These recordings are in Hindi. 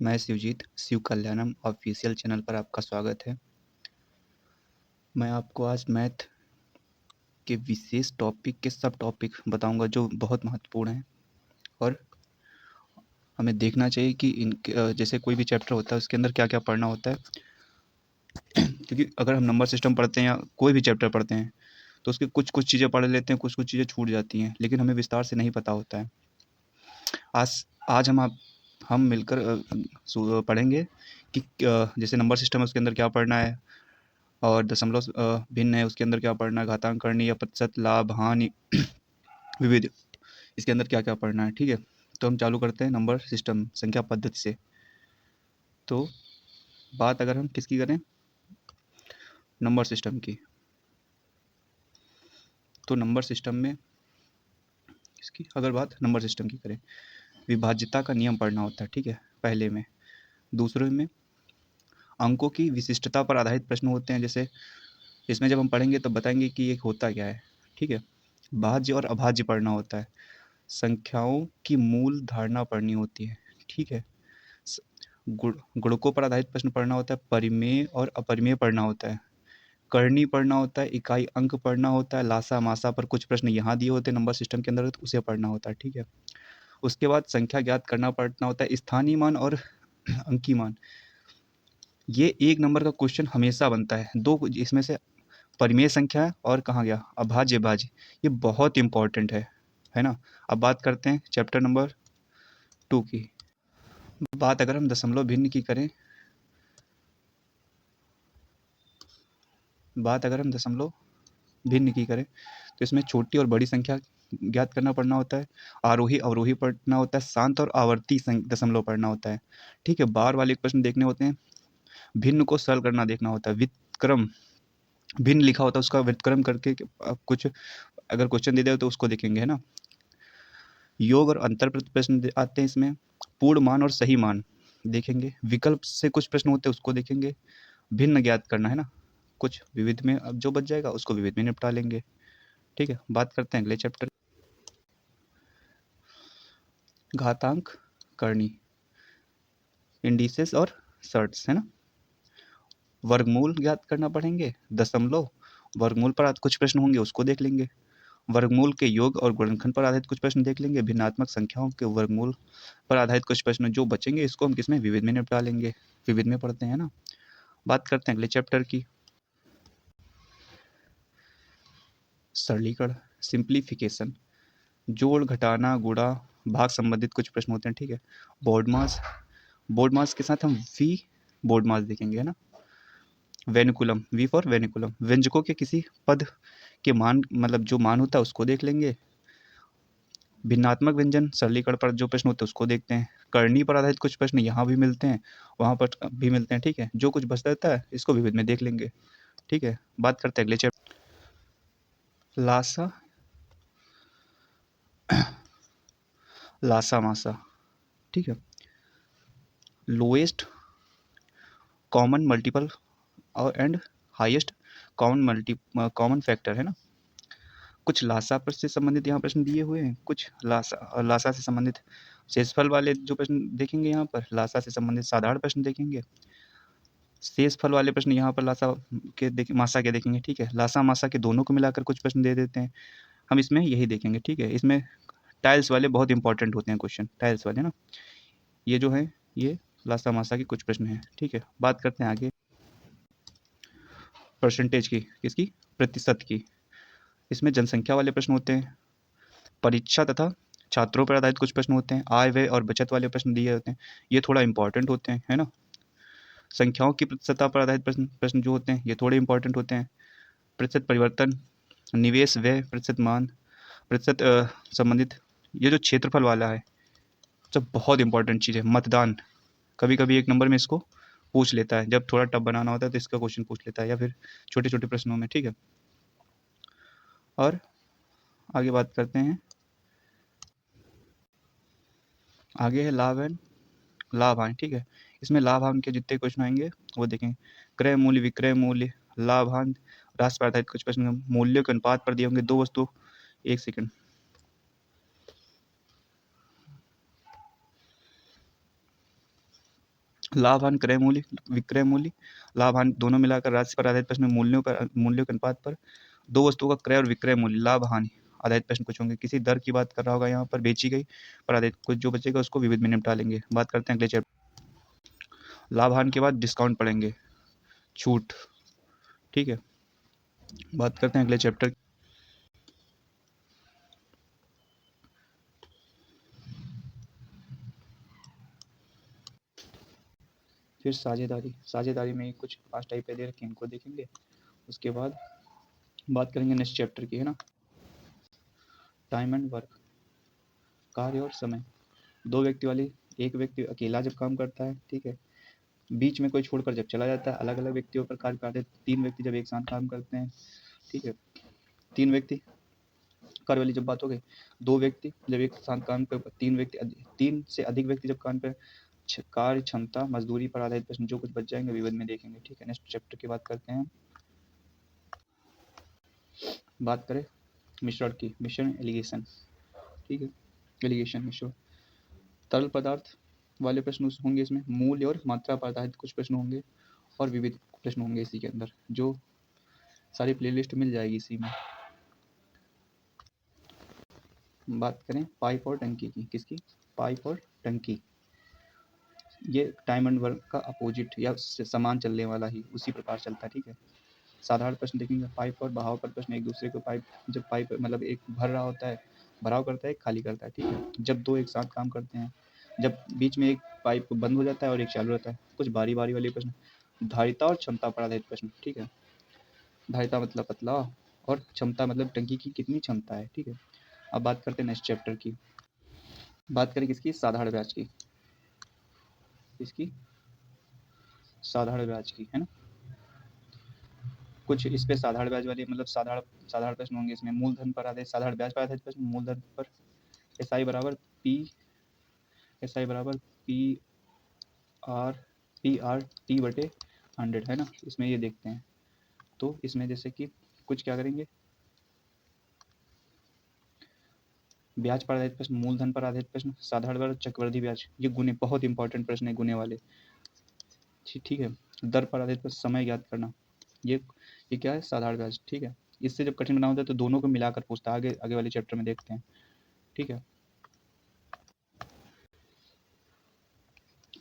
मैं शिवजीत शिव कल्याणम ऑफिशियल चैनल पर आपका स्वागत है। मैं आपको आज मैथ के विशेष टॉपिक के सब टॉपिक बताऊंगा जो बहुत महत्वपूर्ण हैं और हमें देखना चाहिए कि जैसे कोई भी चैप्टर होता है उसके अंदर क्या क्या पढ़ना होता है। क्योंकि अगर हम नंबर सिस्टम पढ़ते हैं या कोई भी चैप्टर पढ़ते हैं तो उसकी कुछ कुछ चीज़ें पढ़ लेते हैं, कुछ कुछ चीज़ें छूट जाती हैं, लेकिन हमें विस्तार से नहीं पता होता है। आज आज हम मिलकर पढ़ेंगे कि जैसे नंबर सिस्टम है उसके अंदर क्या पढ़ना है, और दशमलव भिन्न है उसके अंदर क्या पढ़ना है, घातांक करनी या प्रतिशत, लाभ, हानि, विविध, इसके अंदर क्या क्या पढ़ना है। ठीक है, तो हम चालू करते हैं नंबर सिस्टम संख्या पद्धति से। तो बात अगर हम किसकी करें, नंबर सिस्टम की, तो नंबर सिस्टम में इसकी अगर बात नंबर सिस्टम की करें, विभाज्यता का नियम पढ़ना होता है। ठीक है, पहले में। दूसरे में अंकों की विशिष्टता पर आधारित प्रश्न होते हैं। जैसे इसमें जब हम पढ़ेंगे तो बताएंगे कि ये होता क्या है। ठीक है, भाज्य और अभाज्य पढ़ना होता है। संख्याओं की मूल धारणा पढ़नी होती है। ठीक है, गुणकों पर आधारित प्रश्न पढ़ना होता है। परिमेय और अपरिमेय पढ़ना होता है। करनी पढ़ना होता है। इकाई अंक पढ़ना होता है। लासा मासा पर कुछ प्रश्न यहाँ दिए होते हैं नंबर सिस्टम के अंदर, तो उसे पढ़ना होता है। ठीक है, उसके बाद संख्या ज्ञात करना पड़ना होता है। स्थानीय मान और अंकीय मान, ये एक नंबर का क्वेश्चन हमेशा बनता है। दो इसमें से परिमेय संख्या है और कहाँ गया अभाज्य भाज्य, ये बहुत इंपॉर्टेंट है ना। अब बात करते हैं चैप्टर नंबर 2 की। बात अगर हम दशमलव भिन्न की करें, तो इसमें छोटी और बड़ी संख्या ज्ञात करना पड़ना होता है। आरोही अवरोही पढ़ना होता है। शांत और आवर्ती दशमलव पढ़ना होता है। ठीक है, बार वाले प्रश्न देखने होते हैं। भिन्न को सरल करना देखना होता है। व्युत्क्रम, भिन्न लिखा होता है उसका व्युत्क्रम करके कुछ अगर क्वेश्चन दे दे तो उसको देखेंगे, है ना। योग और अंतर प्रश्न आते हैं इसमें। पूर्ण मान और सही मान देखेंगे। विकल्प से कुछ प्रश्न होते हैं उसको देखेंगे। भिन्न ज्ञात करना है ना, कुछ विविध में अब जो बच जाएगा उसको विविध में निपटा लेंगे। ठीक है, बात करते हैं अगले चैप्टर, घातांक करनी, इंडिसेस और सर्ट्स, है ना। वर्गमूल ज्ञात करना पड़ेंगे। दशमलव, वर्गमूल पर कुछ प्रश्न होंगे उसको देख लेंगे। वर्गमूल के योग और गुणनखंड पर आधारित कुछ प्रश्न देख लेंगे। भिन्नात्मक संख्याओं के वर्गमूल पर आधारित कुछ प्रश्न जो बचेंगे इसको हम किसमें विविध में निपटा लेंगे। विविध में पढ़ते हैं ना। बात करते हैं अगले चैप्टर की, सरलीकरण, सिंप्लीफिकेशन, जोड़ घटाना गुणा भाग संबंधित कुछ प्रश्न होते हैं। ठीक है, बोर्ड मास, बोर्ड मास के साथ हम वी बोर्ड मास देखेंगे, है ना। वेनिकुलम, वी फॉर वेनिकुलम, व्यंजकों के किसी पद के मान मतलब जो मान होता है उसको देख लेंगे। भिन्नात्मक व्यंजन सरलीकरण पर जो प्रश्न होते हैं उसको देखते हैं। करनी पर आधारित कुछ प्रश्न यहाँ भी मिलते हैं वहाँ पर भी मिलते हैं। ठीक है, जो कुछ बचता रहता है इसको विविध में देख लेंगे। ठीक है, बात करते हैं अगले चैप्टर, लासा लासा मासा। ठीक है, लोएस्ट कॉमन मल्टीपल और एंड हाईएस्ट कॉमन फैक्टर, है ना। कुछ लासा पर से संबंधित यहाँ प्रश्न दिए हुए हैं, कुछ लासा से संबंधित शेषफल वाले जो प्रश्न देखेंगे यहाँ पर, लासा से संबंधित साधारण प्रश्न देखेंगे। शेषफल वाले प्रश्न यहाँ पर मासा के देखेंगे। ठीक है, लासा मासा के दोनों को मिलाकर कुछ प्रश्न दे देते हैं, हम इसमें यही देखेंगे। ठीक है, इसमें टाइल्स वाले बहुत इंपॉर्टेंट होते हैं क्वेश्चन, टाइल्स वाले ना, ये जो है ये लासा मासा के कुछ प्रश्न हैं। ठीक है, बात करते हैं आगे परसेंटेज की, किसकी, प्रतिशत की। इसमें जनसंख्या वाले प्रश्न होते हैं। परीक्षा तथा छात्रों पर आधारित कुछ प्रश्न होते हैं। आय व्यय और बचत वाले प्रश्न दिए होते हैं, ये थोड़ा इंपॉर्टेंट होते हैं, है ना। संख्याओं की प्रतिशतता पर आधारित प्रश्न जो होते हैं ये थोड़े इंपॉर्टेंट होते हैं। प्रतिशत परिवर्तन, निवेश व्यय, प्रतिशत मान, प्रतिशत संबंधित, ये जो क्षेत्रफल वाला है सब बहुत इंपॉर्टेंट चीज़ है। मतदान, कभी कभी एक नंबर में इसको पूछ लेता है, जब थोड़ा टफ बनाना होता है तो इसका क्वेश्चन पूछ लेता है, या फिर छोटे छोटे प्रश्नों में। ठीक है, और आगे बात करते हैं, आगे है लाभ एंड लाभ हानि। ठीक है, इसमें लाभ हानि के जितने क्वेश्चन आएंगे वो देखें। क्रय मूल्य, विक्रय मूल्य, लाभ हानि, राशि पर आधारित कुछ प्रश्न मूल्यों के अनुपात पर दिए होंगे। दो वस्तु, एक सेकंड, लाभ हानि क्रय मूल्य विक्रय मूल्य, लाभ हानि दोनों मिलाकर राशि पर आधारित प्रश्न में मूल्यों के अनुपात पर दो वस्तुओं का क्रय और विक्रय मूल्य लाभ हानि आधारित प्रश्न कुछ होंगे। किसी दर की बात कर रहा होगा यहाँ पर, बेची गई पर आधारित कुछ जो बचेगा उसको विविध में निपटालेंगे। बात करते हैं अगले चैप्टर। लाभ हानि के बाद डिस्काउंट पढ़ेंगे, छूट। ठीक है, बात करते हैं अगले चैप्टर। फिर साझेदारी, साझेदारी में कुछ 5 टाइप दे रखे हैं, इनको देखेंगे। उसके बाद बात करेंगे नेक्स्ट चैप्टर की, है ना। टाइम एंड वर्क, कार्य और समय। दो व्यक्ति वाली, एक व्यक्ति अकेला जब काम करता है, ठीक है, बीच में कोई छोड़कर जब चला जाता है, अलग अलग व्यक्तियों पर कार्य करते हैं। 3 व्यक्ति जब एक साथ काम करते हैं, ठीक है, 3 व्यक्ति, कार्य वाली जब बात हो गई, 2 व्यक्ति जब एक साथ काम कर, 3 व्यक्ति, 3 से अधिक व्यक्ति जब काम पर, कार्य क्षमता मजदूरी पर आधारित प्रश्न जो कुछ बच जाएंगे विविध में देखेंगे। ठीक है, नेक्स्ट चैप्टर की बात करते हैं। बात करें मिश्रण की, मिश्रण एलिगेशन, ठीक है, एलिगेशन मिश्रण। तरल पदार्थ वाले प्रश्न होंगे इसमें, मूल्य और मात्रा पर आधारित कुछ प्रश्न होंगे और विविध प्रश्न होंगे इसी के अंदर, जो सारी प्लेलिस्ट मिल जाएगी इसी में। बात करें पाइप और टंकी की, किसकी, पाइप और टंकी। ये टाइम एंड वर्क का अपोजिट या उससे समान चलने वाला ही उसी प्रकार चलता है। ठीक है, साधारण प्रश्न देखेंगे, पाइप और बहाव पर प्रश्न। एक दूसरे को पाइप, जब पाइप मतलब एक भर रहा होता है, भराव करता है, एक खाली करता है, ठीक है, जब दो एक साथ काम करते हैं, जब बीच में एक पाइप बंद हो जाता है और एक चालू रहता है। कुछ बारी बारी वाले प्रश्न। धारिता और क्षमता पर आधारित प्रश्न, ठीक है, धारिता मतलब पतला और क्षमता मतलब टंकी की कितनी क्षमता है। ठीक है, अब बात करते हैं नेक्स्ट चैप्टर की। बात करें किसकी, साधारण ब्याज की, इसकी साधारण ब्याज की, है ना। कुछ इस पे साधारण ब्याज वाली मतलब साधारण प्रश्न होंगे इसमें। मूलधन पर आधारित, साधारण ब्याज पर आधारित प्रश्न, मूलधन पर एसआई बराबर पी आर टी बटे 100, है ना। इसमें ये देखते हैं, तो इसमें जैसे कि कुछ क्या करेंगे, ब्याज पर आधारित प्रश्न, मूलधन पर आधारित प्रश्न, साधारण ब्याज, चक्रवृद्धि ब्याज, ये गुने बहुत इंपॉर्टेंट प्रश्न है, गुने वाले। ठीक है, दर पर आधारित प्रश्न, समय ज्ञात करना, ये क्या है, साधारण ब्याज। ठीक है, इससे जब कठिन बना होता है तो दोनों को मिलाकर पूछता है, आगे आगे वाले चैप्टर में देखते हैं। ठीक है,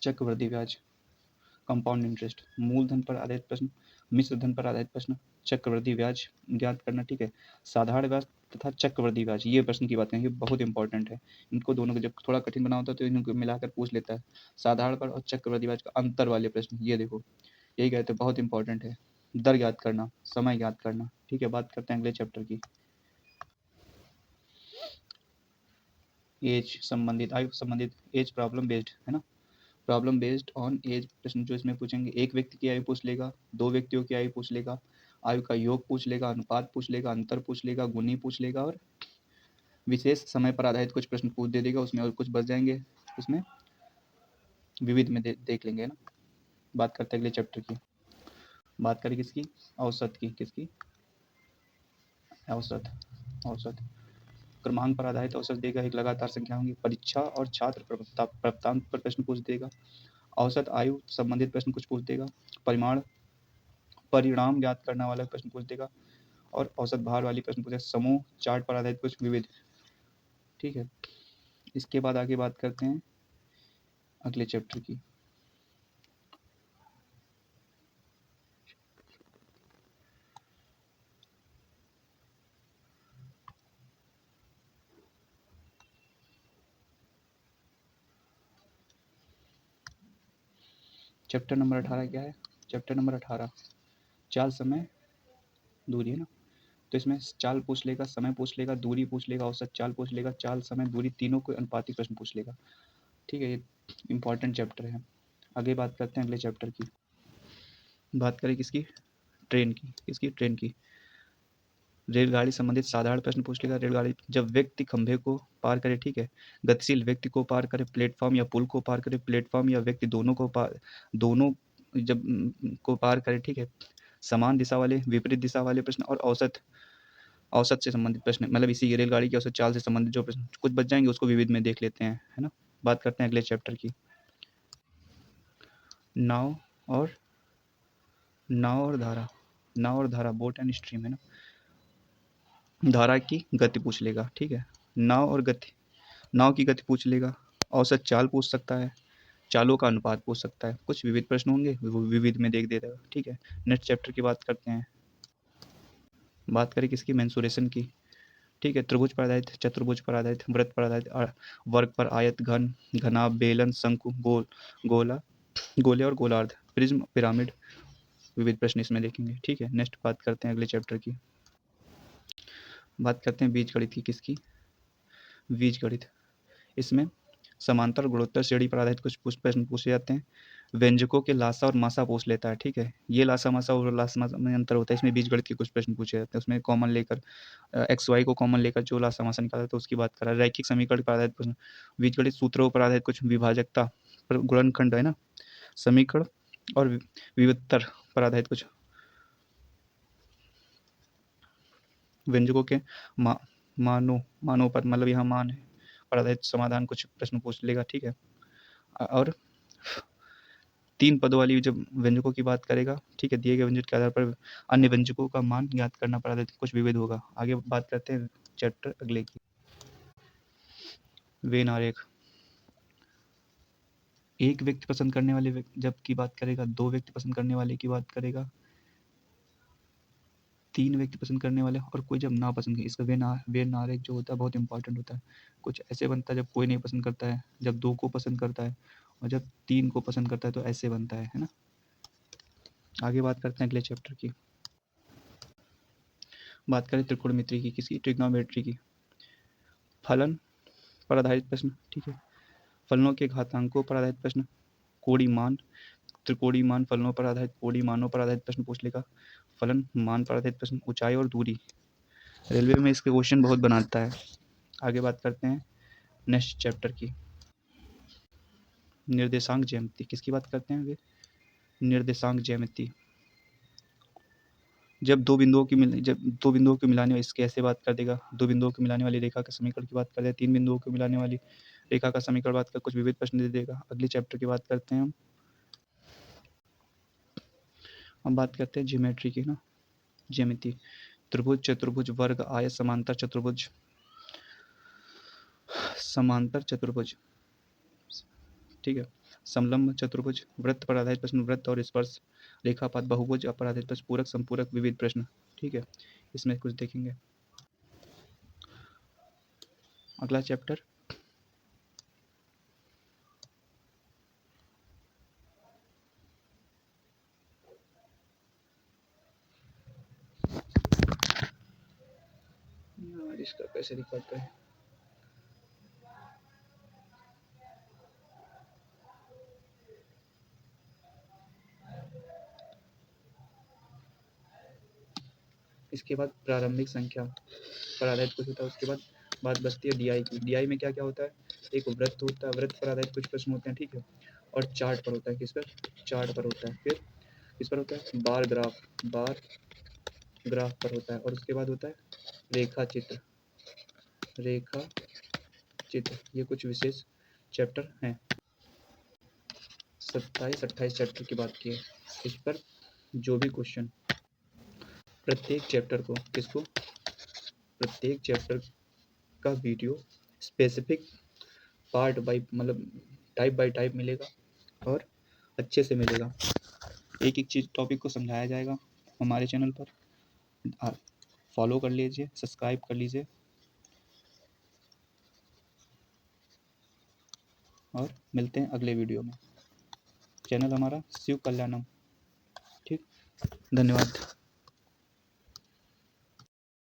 चक्रवृद्धि ब्याज, कंपाउंड इंटरेस्ट, मूलधन पर आधारित प्रश्न, मिश्र धन पर आधारित प्रश्न, चक्रवृद्धि ब्याज ज्ञात करना। ठीक है, साधारण ब्याज तथा चक्रवृद्धि ब्याज, ये प्रश्न की बात करें, ये बहुत इंपॉर्टेंट है। इनको दोनों को जब थोड़ा कठिन बना होता है तो इनको मिलाकर पूछ लेता है। साधारण पर और चक्रवृद्धि ब्याज का अंतर वाले प्रश्न, ये देखो, यही कहते हैं बहुत इंपॉर्टेंट है। दर ज्ञात करना, समय ज्ञात करना। ठीक है, बात करते हैं अगले चैप्टर की। एज संबंधित, आयु संबंधित, एज प्रॉब्लम बेस्ड, है ना। प्रॉब्लम बेस्ड ऑन एज प्रश्न जो इसमें पूछेंगे, एक व्यक्ति की आयु पूछ लेगा, 2 व्यक्तियों की आयु पूछ लेगा, आयु का योग पूछ लेगा, अनुपात पूछ लेगा, अंतर पूछ लेगा, गुणी पूछ लेगा और विशेष समय पर आधारित कुछ प्रश्न पूछ दे देगा उसमें, और कुछ बच जाएंगे उसमें विविध में देख लेंगे, है ना। बात करते हैं अगले चैप्टर की। बात करें किसकी, औसत की, किसकी, औसत। औसत क्रमांक पर आधारित औसत देगा, एक लगातार संख्या होंगी। परीक्षा और छात्र प्राप्तांक पर प्रश्न पूछ देगा। औसत आयु संबंधित प्रश्न कुछ पूछ देगा। परिणाम ज्ञात करने वाला प्रश्न पूछ देगा और औसत भार वाली प्रश्न पूछेगा। समूह चार्ट पर आधारित कुछ विविध। ठीक है, इसके बाद आगे बात करते हैं अगले चैप्टर की। चैप्टर नंबर 18 क्या है, चैप्टर नंबर 18 चाल, समय, दूरी, है ना। तो इसमें चाल पूछ लेगा, समय पूछ लेगा, दूरी पूछ लेगा, औसत चाल पूछ लेगा, चाल समय दूरी तीनों को अनुपातिक प्रश्न पूछ लेगा। ठीक है, ये इंपॉर्टेंट चैप्टर है। आगे बात करते हैं अगले चैप्टर की। बात करें किसकी, ट्रेन की, किसकी, ट्रेन की। रेलगाड़ी संबंधित साधारण प्रश्न पूछ लेगा। रेलगाड़ी जब व्यक्ति खंभे को पार करे, ठीक है, गतिशील व्यक्ति को पार करे, प्लेटफॉर्म या पुल को पार करे, प्लेटफॉर्म या व्यक्ति दोनों जब को पार करे, ठीक है, समान दिशा वाले, विपरीत दिशा वाले प्रश्न और औसत से संबंधित प्रश्न, मतलब इसी रेलगाड़ी की औसत चाल से संबंधित जो प्रश्न कुछ बच जाएंगे उसको विविध में देख लेते हैं, है ना। बात करते हैं अगले चैप्टर की। नाव और नाव और धारा बोट एंड स्ट्रीम है ना। धारा की गति पूछ लेगा, ठीक है। नाव की गति पूछ लेगा, औसत चाल पूछ सकता है, चालों का अनुपात पूछ सकता है, कुछ विविध प्रश्न होंगे वो विविध में देख देगा, ठीक है। नेक्स्ट चैप्टर की बात करते हैं। बात करें किसकी, मेंसुरेशन की, ठीक है। त्रिभुज पर आधारित, चतुर्भुज पर आधारित, वृत्त पर आधारित, वर्ग पर, आयत, घन, घनाभ, बेलन, शंकु, गोला, गोले और गोलार्ध, प्रिज्म, पिरामिड, विविध प्रश्न इसमें देखेंगे, ठीक है। नेक्स्ट बात करते हैं अगले चैप्टर की। बात करते हैं बीजगणित की, किसकी, बीजगणित। इसमें समांतर गुणोत्तर श्रेणी पर आधारित कुछ प्रश्न पूछे जाते हैं। व्यंजकों के लासा और मासा पूछ लेता है, ठीक है। ये लासा मासा और लासा मासा में अंतर होता है, इसमें बीजगणित के कुछ प्रश्न पूछे जाते हैं। उसमें कॉमन लेकर एक्स वाई को कॉमन लेकर जो लासा मासा निकाला तो उसकी बात करा। रैखिक समीकरण पर आधारित प्रश्न, बीजगणित सूत्रों पर आधारित कुछ विभाजकता पर गुणनखंड है ना, समीकरण और विविधतर पर आधारित कुछ व्यंजकों के मानों पर, मतलब यहाँ मान है पर आधारित समाधान कुछ प्रश्न पूछ लेगा, ठीक है। और 3 पदों वाली जब व्यंजकों की बात करेगा, ठीक है, दिए गए व्यंजक के आधार पर अन्य व्यंजकों का मान ज्ञात करना पर आधारित कुछ विविध होगा। आगे बात करते हैं चैप्टर अगले की, वेन आरेख। एक व्यक्ति पसंद करने वाले जब की बात करेगा, 2 व्यक्ति पसंद करने वाले की बात करेगा, 3 व्यक्ति पसंद करने वाले, और कोई जब ना पसंद, इसका वेन आरेख जो होता है बहुत इंपॉर्टेंट होता है। कुछ ऐसे बनता है जब कोई नहीं पसंद करता है, जब 2 को पसंद करता है, और जब 3 को पसंद करता है, तो ऐसे बनता है ना। आगे बात करते हैं अगले चैप्टर की। बात करें त्रिकोणमिति की, किसकी, ट्रिग्नोमेट्री की। फलन पर आधारित प्रश्न, ठीक है। फलनों के घातांकों पर आधारित प्रश्न, कोणीय मान, त्रिकोणीय मान, फलनों पर आधारित कोणीय मानों पर आधारित प्रश्न पूछ लेगा। फलन मान पर आधारित प्रश्न, ऊंचाई और दूरी, रेलवे में इसके क्वेश्चन बहुत बनाता है। आगे बात करते हैं नेक्स्ट चैप्टर की, निर्देशांक ज्यामिति। किसकी बात करते हैं आगे, निर्देशांक ज्यामिति। जब दो बिंदुओं को मिलाने, इसके ऐसे बात कर देगा, 2 बिंदुओं को मिलाने वाली रेखा के समीकरण की बात कर दे, 3 बिंदुओं को मिलाने वाली रेखा का समीकरण बात कर, कुछ विविध प्रश्न दे देगा। अगले चैप्टर की बात करते हैं हम बात करते हैं ज्योमेट्री की ना, ज्यामिति। त्रिभुज, चतुर्भुज, वर्ग, आयत, समांतर चतुर्भुज, ठीक है। समलंब चतुर्भुज, वृत्त पर आधारित प्रश्न, वृत्त और स्पर्श रेखापात, बहुभुज पर आधारित प्रश्न, पूरक, संपूरक, विविध प्रश्न, ठीक है। इसमें कुछ देखेंगे। अगला चैप्टर यार, इसका कैसे दिखाता है, इसके बाद प्रारंभिक संख्या पर आधारित कुछ होता है। उसके बाद बात बचती है डीआई की। डीआई में क्या क्या होता है, एक वृत्त होता है, वृत्त पर आधारित कुछ प्रश्न होते हैं, ठीक है। और चार्ट पर होता है, किस पर, चार्ट पर होता है। फिर किस पर होता है, बार ग्राफ पर होता है। और उसके बाद होता है रेखा चित्र, ये कुछ विशेष चैप्टर हैं। 27-28 चैप्टर की बात की है। इस पर जो भी क्वेश्चन, प्रत्येक चैप्टर का वीडियो स्पेसिफिक पार्ट बाई, मतलब टाइप बाय टाइप मिलेगा और अच्छे से मिलेगा। एक एक चीज़ टॉपिक को समझाया जाएगा हमारे चैनल पर। फॉलो कर लीजिए, सब्सक्राइब कर लीजिए, और मिलते हैं अगले वीडियो में। चैनल हमारा शिव कल्याणम, ठीक। धन्यवाद।